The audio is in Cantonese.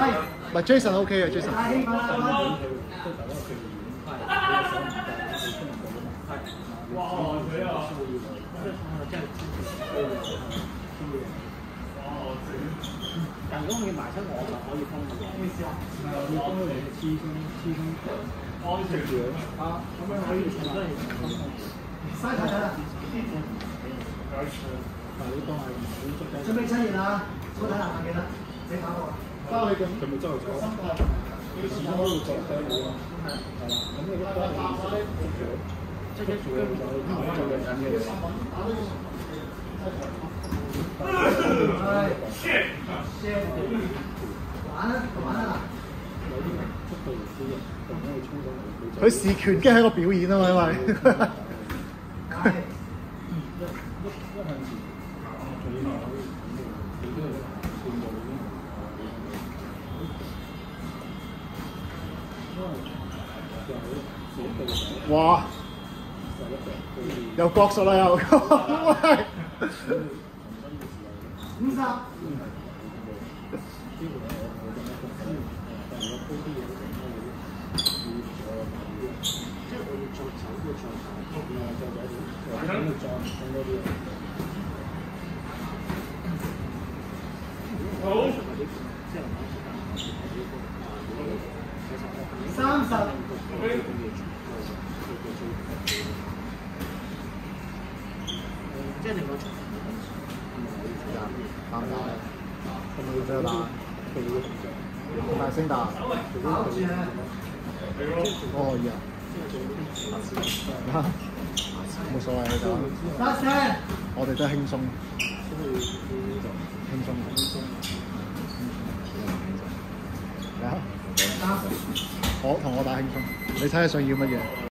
唔係 Jason OK 嘅 Jason。但如果你埋親我就可以分嘅，要分你黐鬆安全啊，咁樣可以全部都係嘥睇啦。但係你當係準備出現啦，好睇下記得你打我。包你咁，佢咪周圍坐？佢始終都會坐低冇啊。係啦，咁你都得即係一做就做嘅人嘅。佢試拳擊係一個表演啊嘛，因為哇！有角術啦又，喂！50。好。30。即係你個場啱唔啱？係咪要打？大聲打。哦呀！冇所謂嘅就。我哋都係輕鬆。輕鬆。我同我打輕鬆，你睇下想要乜嘢？